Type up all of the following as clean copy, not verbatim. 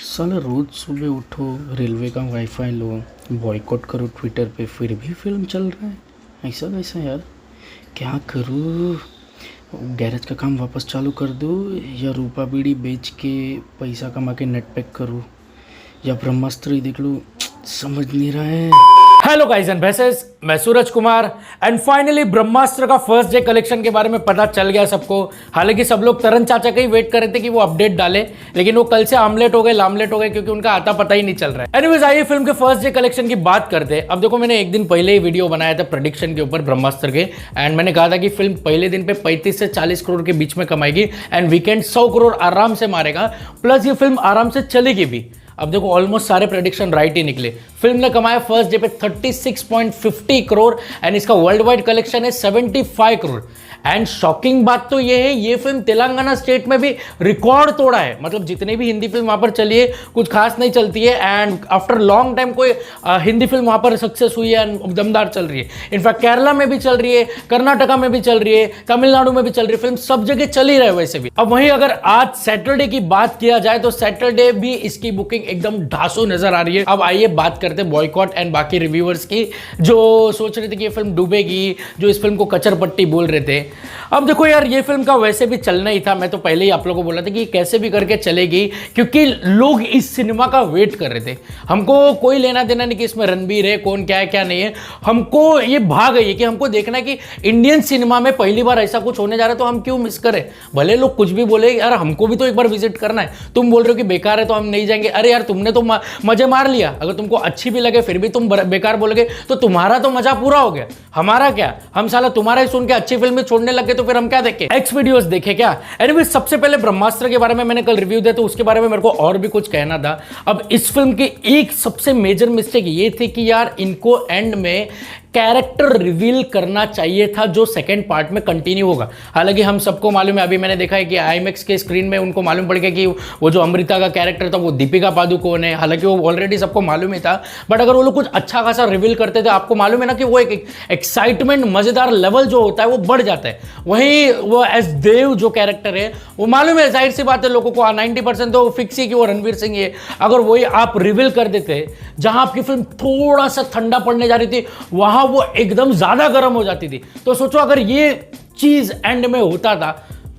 साला रोज सुबह उठो, रेलवे का वाईफाई लो, बॉयकॉट करो ट्विटर पे, फिर भी फिल्म चल रहा है। ऐसा कैसा यार, क्या करूँ? गैरेज का काम वापस चालू कर दूँ या रूपा बीड़ी बेच के पैसा कमा के नेट पैक करूँ या ब्रह्मास्त्र ही देख लूँ, समझ नहीं रहा है। हेलो गाइस एंड वैसेस, मैं सूरज कुमार एंड फाइनली ब्रह्मास्त्र का फर्स्ट डे कलेक्शन के बारे में पता चल गया सबको। हालांकि सब लोग तरन चाचा का ही वेट कर रहे थे कि वो अपडेट डाले, लेकिन वो कल से आमलेट हो गए, लामलेट हो गए, क्योंकि उनका आता पता ही नहीं चल रहा है। एनीवेज, आइए फिल्म के फर्स्ट डे कलेक्शन की बात करते हैं। अब देखो, मैंने एक दिन पहले ही वीडियो बनाया था प्रेडिक्शन के ऊपर ब्रह्मास्त्र के, एंड मैंने कहा था कि फिल्म पहले दिन पे 35 से 40 करोड़ के बीच में कमाएगी एंड वीकेंड 100 करोड़ आराम से मारेगा, प्लस ये फिल्म आराम से चलेगी भी। अब देखो, ऑलमोस्ट सारे प्रेडिक्शन राइट ही निकले। फिल्म ने कमाया फर्स्ट डे पे 36.50 करोड़ एंड इसका वर्ल्ड वाइड कलेक्शन है 75 करोड़। एंड शॉकिंग बात तो ये है, ये फिल्म तेलंगाना स्टेट में भी रिकॉर्ड तोड़ा है। मतलब जितनी भी हिंदी फिल्म वहां पर चली है कुछ खास नहीं चलती है, एंड आफ्टर लॉन्ग टाइम कोई हिंदी फिल्म वहां पर सक्सेस हुई है एंड दमदार चल रही है। इनफैक्ट केरला में भी चल रही है, कर्नाटका में भी चल रही है, तमिलनाडु में भी चल रही है, फिल्म सब जगह चल ही रहा है वैसे भी। अब वहीं अगर आज सैटरडे की बात किया जाए तो सैटरडे भी इसकी बुकिंग एकदम ढासू नजर आ रही है। अब आइए बात करते हैं बॉयकॉट एंड बाकी रिव्यूअर्स की, जो सोच रहे थे कि ये फिल्म डूबेगी, जो इस फिल्म को कचर पट्टी बोल रहे थे। अब देखो यार, ये फिल्म का वैसे भी चलना ही था। मैं तो पहले ही आप लोगों को बोला था कि कैसे भी करके चलेगी, क्योंकि लोग इस सिनेमा का वेट कर रहे थे। हमको कोई लेना देना नहीं कि इसमें रणबीर है, कौन क्या है क्या नहीं है। हमको ये भाग गई है कि हमको देखना है कि इंडियन सिनेमा में पहली बार ऐसा कुछ होने जा रहा है, तो हम क्यों मिस करें। भले लोग कुछ भी बोले, यार हमको भी तो एक बार विजिट करना है। तुम बोल रहे हो कि बेकार है तो हम नहीं जाएंगे। अरे यार, तुमने तो मजे मार लिया। अगर तुमको अच्छी भी लगे फिर भी तुम बेकार बोलोगे तो तुम्हारा तो मजा पूरा हो गया, हमारा क्या। हम साला तुम्हारा ही सुन के अच्छी फिल्म छोड़ने लगे तो फिर हम क्या देखें, एक्स वीडियोस देखे क्या। एनीवे, सबसे पहले ब्रह्मास्त्र के बारे में मैंने कल रिव्यू दिया तो उसके बारे में मेरे को और भी कुछ कहना था। अब इस फिल्म की एक सबसे मेजर मिस्टेक ये थी कि यार इनको एंड में कैरेक्टर रिवील करना चाहिए था जो सेकंड पार्ट में कंटिन्यू होगा। हालांकि हम सबको मालूम है, अभी मैंने देखा है कि आईमैक्स के स्क्रीन में उनको मालूम पड़ गया कि वो जो अमृता का कैरेक्टर था वो दीपिका पादुकोण है। हालांकि वो ऑलरेडी सबको मालूम ही था, बट अगर वो लोग कुछ अच्छा खासा रिवील करते थे, आपको मालूम है ना कि वो एक एक्साइटमेंट, मजेदार लेवल जो होता है वो बढ़ जाता है। वहीं वो एस देव जो कैरेक्टर है, वो मालूम है, जाहिर सी बात है, लोगों को 90% तो फिक्स ही कि वो रणवीर सिंह है। अगर वही आप रिवील कर देते, जहां आपकी फिल्म थोड़ा सा ठंडा पड़ने जा रही थी वहां वो एकदम ज्यादा गर्म हो जाती थी। तो सोचो अगर ये चीज एंड में होता था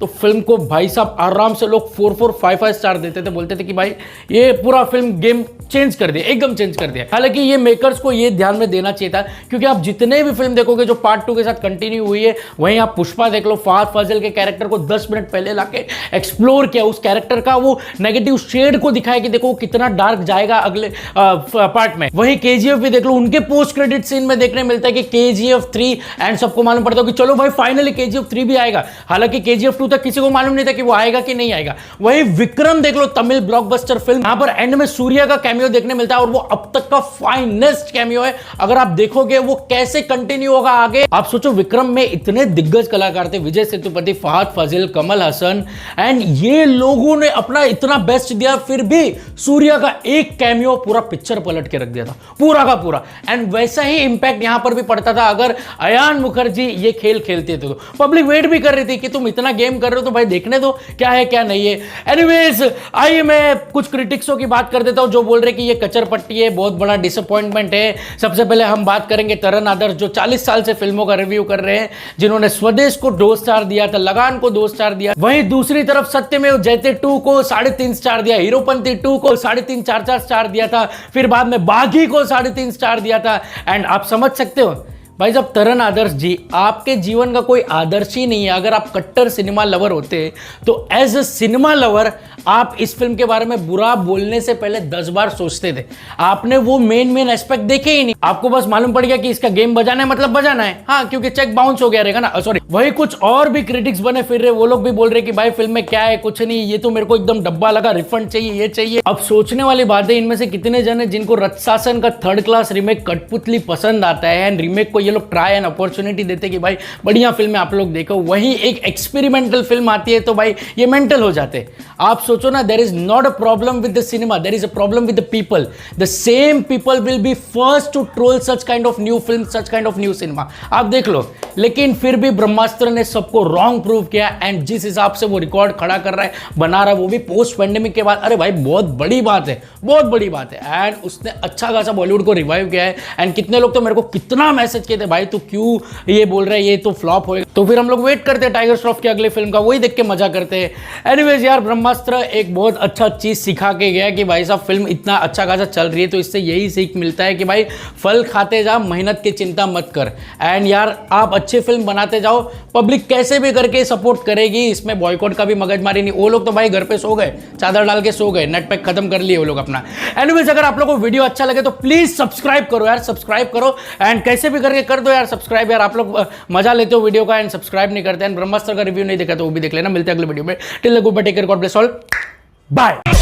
तो फिल्म को भाई साहब आराम से लोग 4-4, 5-5 स्टार देते थे, बोलते थे कि भाई ये पूरा फिल्म गेम चेंज कर दिया, एकदम चेंज कर दिया। हालांकि ये मेकर्स को ये ध्यान में देना चाहिए था, क्योंकि आप जितने भी फिल्म देखोगे जो पार्ट 2 के साथ कंटिन्यू हुई है, वहीं आप पुष्पा देख लो, फहद फाजिल के कैरेक्टर को 10 मिनट पहले लाके एक्सप्लोर किया, उस कैरेक्टर का वो नेगेटिव शेड को दिखाया कि देखो कितना डार्क जाएगा अगले पार्ट में। वहीं केजीएफ भी देख लो, उनके पोस्ट क्रेडिट सीन में देखने मिलता है कि केजीएफ 3, एंड सबको मालूम पड़ता है कि चलो भाई फाइनली केजीएफ 3 भी आएगा। हालांकि केजीएफ 2 तक किसी को मालूम नहीं था कि वो आएगा कि नहीं आएगा। वहीं विक्रम देख लो, तमिल ब्लॉकबस्टर फिल्म, यहां पर एंड में सूर्या का कैमियो देखने मिलता है और वो अब तक का फाइनेस्ट कैमियो है। अगर आप देखोगे वो कैसे कंटिन्यू होगा आगे, आप सोचो विक्रम में इतने दिग्गज कलाकार थे, विजय सेतुपति, फहद फाजिल, कमल हसन, एंड ये लोगों ने अपना इतना बेस्ट दिया, फिर भी सूर्या का एक कैमियो पूरा पिक्चर पलट के रख दिया था, पूरा का पूरा। एंड वैसा ही इंपैक्ट यहां पर भी पड़ता था अगर अयान मुखर्जी ये खेल खेलते थे। तो पब्लिक वेट भी कर रही थी कि तुम इतना गेम कर रहे हो तो भाई देखने दो क्या है क्या नहीं है। एनीवेज, आइए मैं कुछ क्रिटिक्सों की बात कर देता हूं जो बोल रहे कि ये कचर पट्टी है, बहुत बड़ा डिसअपॉइंटमेंट है। सबसे पहले हम बात करेंगे तरन आदर्श, जो 40 साल से फिल्मों का रिव्यू कर रहे हैं, जिन्होंने स्वदेश को 2 स्टार दिया था, लगान को 2 स्टार दिया। वहीं दूसरी तरफ सत्यमेव जयते 2 को 3.5 स्टार दिया, हीरोपंती 2 को 3.5, 4 स्टार दिया था, फिर बाद में बागी को 3.5 स्टार दिया था। एंड आप समझ सकते हो भाई साहब, तरन आदर्श जी, आपके जीवन का कोई आदर्श ही नहीं है। अगर आप कट्टर सिनेमा लवर होते तो एज ए सिनेमा लवर आप इस फिल्म के बारे में बुरा बोलने से पहले 10 बार सोचते थे। आपने वो मेन एस्पेक्ट देखे ही नहीं, आपको बस मालूम पड़ गया कि इसका गेम बजाना है, मतलब बजाना है, हाँ, क्योंकि चेक बाउंस हो गया रहेगा ना, सॉरी। वही कुछ और भी क्रिटिक्स बने फिर रहे, वो लोग भी बोल रहे कि भाई फिल्म में क्या है, कुछ नहीं, ये तो मेरे को एकदम डब्बा लगा, रिफंड चाहिए, ये चाहिए। अब सोचने वाली बात है, इनमें से कितने जन है जिनको रथ शासन का 3rd क्लास रीमेक कठपुतली पसंद आता है एंड रीमेक को ये लोग ट्राई एंड अपॉर्चुनिटी देते कि भाई बढ़िया फिल्में आप लोग देखो, वहीं एक एक्सपेरिमेंटल फिल्म आती है तो भाई ये मेंटल हो जाते। आप सोचो ना, there is not a problem with the cinema, there is a problem with the people. The same people will be first to troll such kind of new film, such kind of new cinema. आप देख लो, लेकिन फिर भी ब्रह्मास्त्र ने सबको wrong prove किया and जिस हिसाब से वो रिकॉर्ड खड़ा कर रहा है, बना रहा है, वो भी पोस्ट पेंडेमिक के बाद, अरे भाई बहुत बड़ी बात है, बहुत बड़ी बात है। एंड उसने अच्छा खासा बॉलीवुड को रिवाइव किया है। एंड कितने लोग तो मेरे को कितना मैसेज किए थे, भाई तू क्यों ये बोल रहा है, ये तो फ्लॉप होएगा। तो फिर हम लोग वेट करते हैं टाइगर श्रॉफ की अगले फिल्म का, वही देख के मजा करते हैं। एनीवेज यार, ब्रह्मास्त्र एक बहुत अच्छा चीज सिखा के गया कि भाई साहब फिल्म इतना अच्छा खासा चल रही है तो इससे यही सीख मिलता है कि भाई फल खाते जा, मेहनत की चिंता मत कर। एंड यार आप अच्छी फिल्म बनाते जाओ, पब्लिक कैसे भी करके सपोर्ट करेगी, इसमें बॉयकॉट का भी मगजमारी नहीं। वो लोग तो भाई घर पे सो गए, चादर डाल के सो गए, नेट पैक खत्म कर लिए वो लोग अपना। एनीवेज अगर आप लोगों को वीडियो अच्छा लगे तो प्लीज सब्सक्राइब करो यार, सब्सक्राइब करो एंड कैसे भी करके कर दो यार सब्सक्राइब। यार आप लोग मजा लेते हो वीडियो का एंड सब्सक्राइब नहीं करते हैं। ब्रह्मास्त्र का रिव्यू नहीं देखा तो वो भी देख लेना। मिलते हैं अगले वीडियो में। Till the goodbye, take care, God bless all, bye.